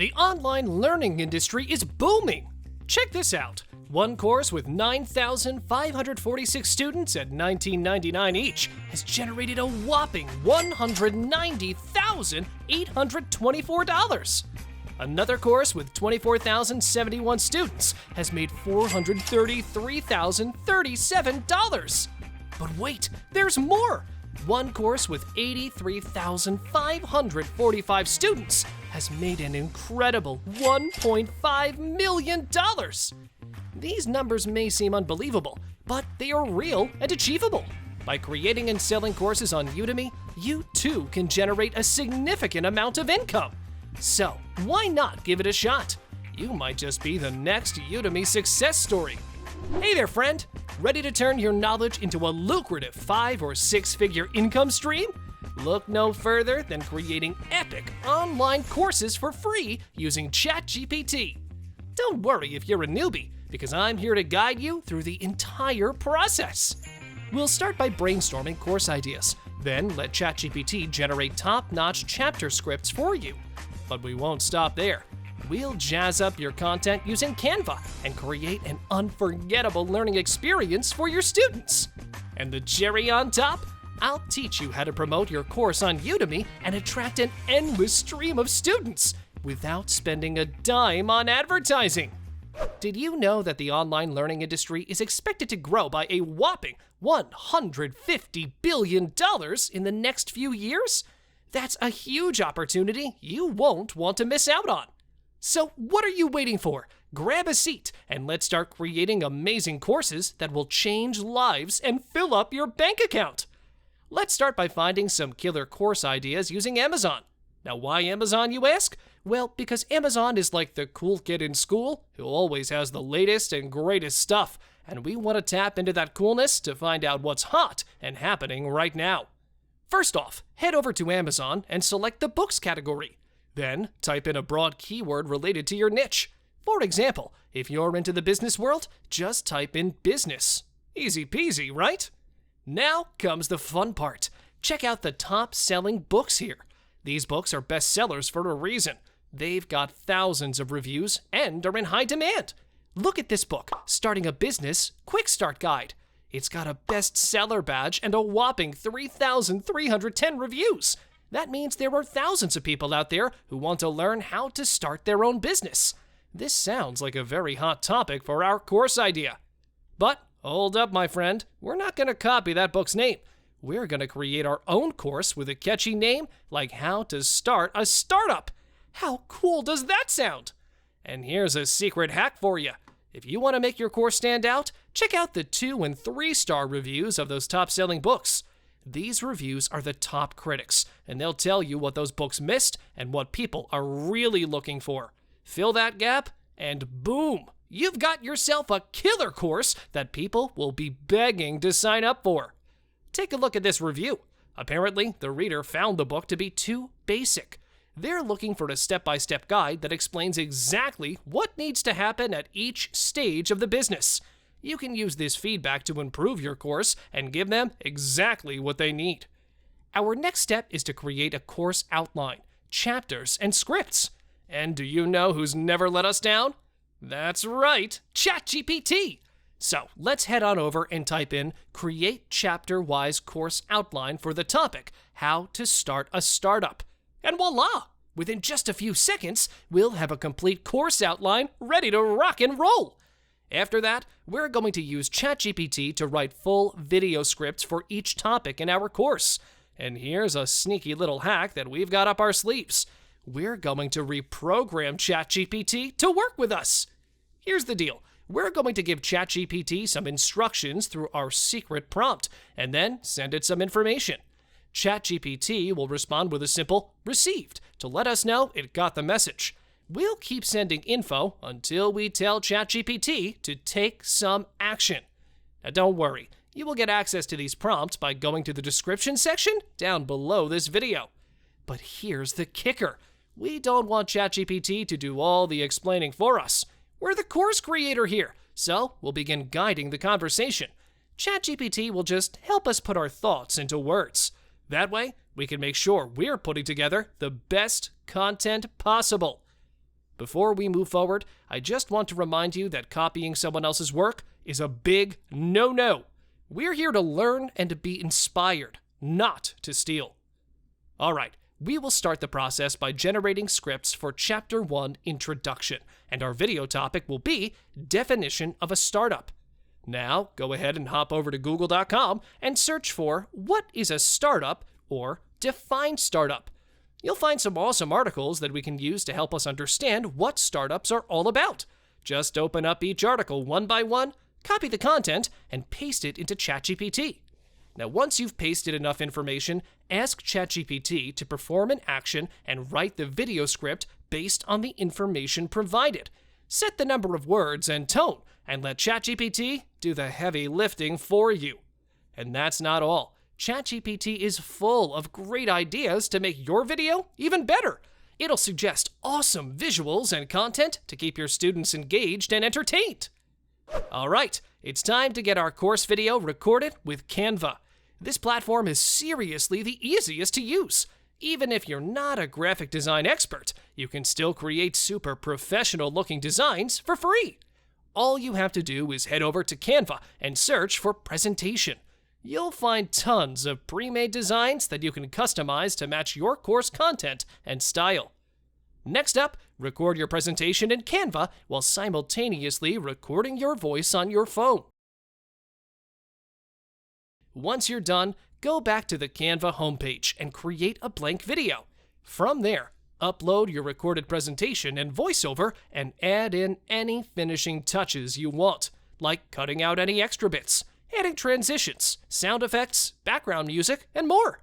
The online learning industry is booming. Check this out. One course with 9,546 students at $19.99 each has generated a whopping $190,824. Another course with 24,071 students has made $433,037. But wait, there's more! One course with 83,545 students has made an incredible $1.5 million. These numbers may seem unbelievable, but they are real and achievable. By creating and selling courses on Udemy, you too can generate a significant amount of income. So, why not give it a shot? You might just be the next Udemy success story. Hey there, friend! Ready to turn your knowledge into a lucrative 5- or 6-figure income stream? Look no further than creating epic online courses for free using ChatGPT. Don't worry if you're a newbie, because I'm here to guide you through the entire process. We'll start by brainstorming course ideas, then let ChatGPT generate top-notch chapter scripts for you. But we won't stop there. We'll jazz up your content using Canva and create an unforgettable learning experience for your students. And the cherry on top? I'll teach you how to promote your course on Udemy and attract an endless stream of students without spending a dime on advertising. Did you know that the online learning industry is expected to grow by a whopping $150 billion in the next few years? That's a huge opportunity you won't want to miss out on. So what are you waiting for? Grab a seat and let's start creating amazing courses that will change lives and fill up your bank account. Let's start by finding some killer course ideas using Amazon. Now, why Amazon, you ask? Well, because Amazon is like the cool kid in school who always has the latest and greatest stuff, and we want to tap into that coolness to find out what's hot and happening right now. First off, head over to Amazon and select the books category. Then, type in a broad keyword related to your niche. For example, if you're into the business world, just type in business. Easy peasy, right? Now comes the fun part. Check out the top-selling books here. These books are bestsellers for a reason. They've got thousands of reviews and are in high demand. Look at this book, Starting a Business Quick Start Guide. It's got a bestseller badge and a whopping 3,310 reviews. That means there are thousands of people out there who want to learn how to start their own business. This sounds like a very hot topic for our course idea. But hold up, my friend. We're not going to copy that book's name. We're going to create our own course with a catchy name like How to Start a Startup. How cool does that sound? And here's a secret hack for you. If you want to make your course stand out, check out the 2- and 3-star reviews of those top-selling books. These reviews are the top critics, and they'll tell you what those books missed and what people are really looking for. Fill that gap, and boom, you've got yourself a killer course that people will be begging to sign up for. Take a look at this review. Apparently, the reader found the book to be too basic. They're looking for a step-by-step guide that explains exactly what needs to happen at each stage of the business. You can use this feedback to improve your course and give them exactly what they need. Our next step is to create a course outline, chapters, and scripts. And do you know who's never let us down? That's right, ChatGPT. So let's head on over and type in Create Chapter-Wise Course Outline for the topic, How to Start a Startup. And voila! Within just a few seconds, we'll have a complete course outline ready to rock and roll. After that, we're going to use ChatGPT to write full video scripts for each topic in our course. And here's a sneaky little hack that we've got up our sleeves. We're going to reprogram ChatGPT to work with us. Here's the deal. We're going to give ChatGPT some instructions through our secret prompt, and then send it some information. ChatGPT will respond with a simple "received" to let us know it got the message. We'll keep sending info until we tell ChatGPT to take some action. Now don't worry, you will get access to these prompts by going to the description section down below this video. But here's the kicker. We don't want ChatGPT to do all the explaining for us. We're the course creator here, so we'll begin guiding the conversation. ChatGPT will just help us put our thoughts into words. That way, we can make sure we're putting together the best content possible. Before we move forward, I just want to remind you that copying someone else's work is a big no-no. We're here to learn and to be inspired, not to steal. All right, we will start the process by generating scripts for Chapter 1 Introduction, and our video topic will be Definition of a Startup. Now, go ahead and hop over to google.com and search for what is a startup or define startup. You'll find some awesome articles that we can use to help us understand what startups are all about. Just open up each article one by one, copy the content, and paste it into ChatGPT. Now, once you've pasted enough information, ask ChatGPT to perform an action and write the video script based on the information provided. Set the number of words and tone, and let ChatGPT do the heavy lifting for you. And that's not all. ChatGPT is full of great ideas to make your video even better. It'll suggest awesome visuals and content to keep your students engaged and entertained. All right, it's time to get our course video recorded with Canva. This platform is seriously the easiest to use. Even if you're not a graphic design expert, you can still create super professional looking designs for free. All you have to do is head over to Canva and search for presentation. You'll find tons of pre-made designs that you can customize to match your course content and style. Next up, record your presentation in Canva while simultaneously recording your voice on your phone. Once you're done, go back to the Canva homepage and create a blank video. From there, upload your recorded presentation and voiceover and add in any finishing touches you want, like cutting out any extra bits, adding transitions, sound effects, background music, and more.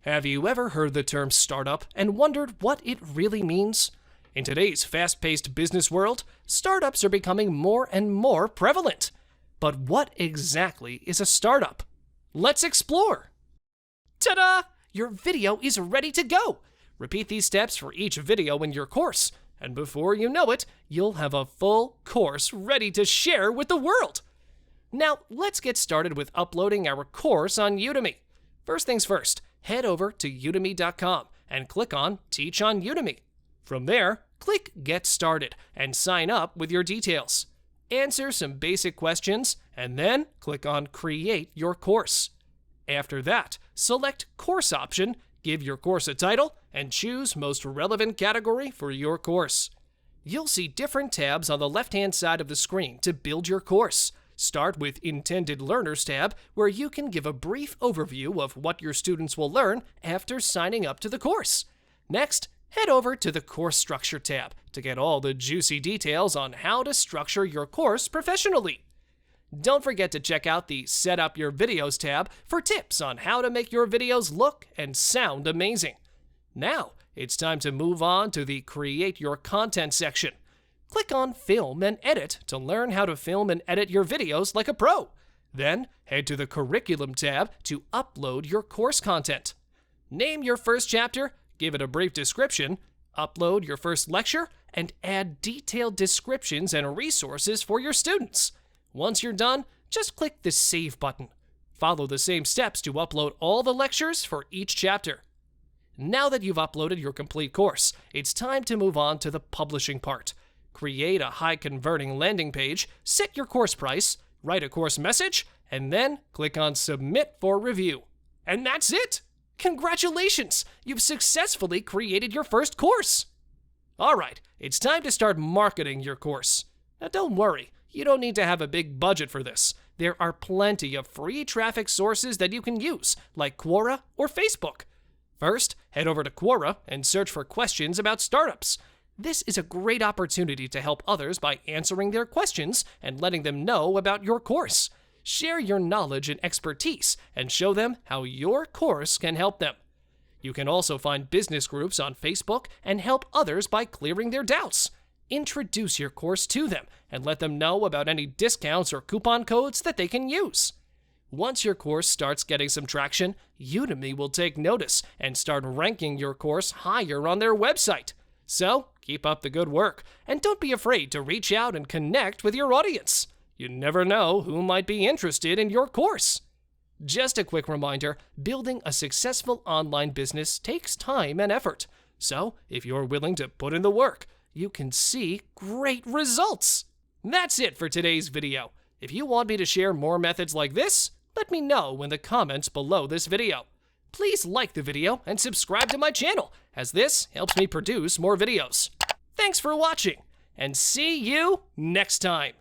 Have you ever heard the term startup and wondered what it really means? In today's fast-paced business world, startups are becoming more and more prevalent. But what exactly is a startup? Let's explore! Ta-da! Your video is ready to go! Repeat these steps for each video in your course, and before you know it, you'll have a full course ready to share with the world. Now, let's get started with uploading our course on Udemy. First things first, head over to udemy.com and click on Teach on Udemy. From there, click Get Started and sign up with your details. Answer some basic questions, and then click on Create Your Course. After that, select Course option, give your course a title, and choose most relevant category for your course. You'll see different tabs on the left-hand side of the screen to build your course. Start with Intended Learners tab, where you can give a brief overview of what your students will learn after signing up to the course. Next, head over to the Course Structure tab to get all the juicy details on how to structure your course professionally. Don't forget to check out the Set Up Your Videos tab for tips on how to make your videos look and sound amazing. Now, it's time to move on to the Create Your Content section. Click on Film and Edit to learn how to film and edit your videos like a pro. Then, head to the Curriculum tab to upload your course content. Name your first chapter, give it a brief description, upload your first lecture, and add detailed descriptions and resources for your students. Once you're done, just click the Save button. Follow the same steps to upload all the lectures for each chapter. Now that you've uploaded your complete course, it's time to move on to the publishing part. Create a high-converting landing page, set your course price, write a course message, and then click on Submit for review. And that's it! Congratulations! You've successfully created your first course! Alright, it's time to start marketing your course. Now don't worry, you don't need to have a big budget for this. There are plenty of free traffic sources that you can use, like Quora or Facebook. First, head over to Quora and search for questions about startups. This is a great opportunity to help others by answering their questions and letting them know about your course. Share your knowledge and expertise and show them how your course can help them. You can also find business groups on Facebook and help others by clearing their doubts. Introduce your course to them and let them know about any discounts or coupon codes that they can use. Once your course starts getting some traction, Udemy will take notice and start ranking your course higher on their website. So, keep up the good work, and don't be afraid to reach out and connect with your audience. You never know who might be interested in your course. Just a quick reminder, building a successful online business takes time and effort. So, if you're willing to put in the work, you can see great results. That's it for today's video. If you want me to share more methods like this, let me know in the comments below this video. Please like the video and subscribe to my channel, as this helps me produce more videos. Thanks for watching, and see you next time.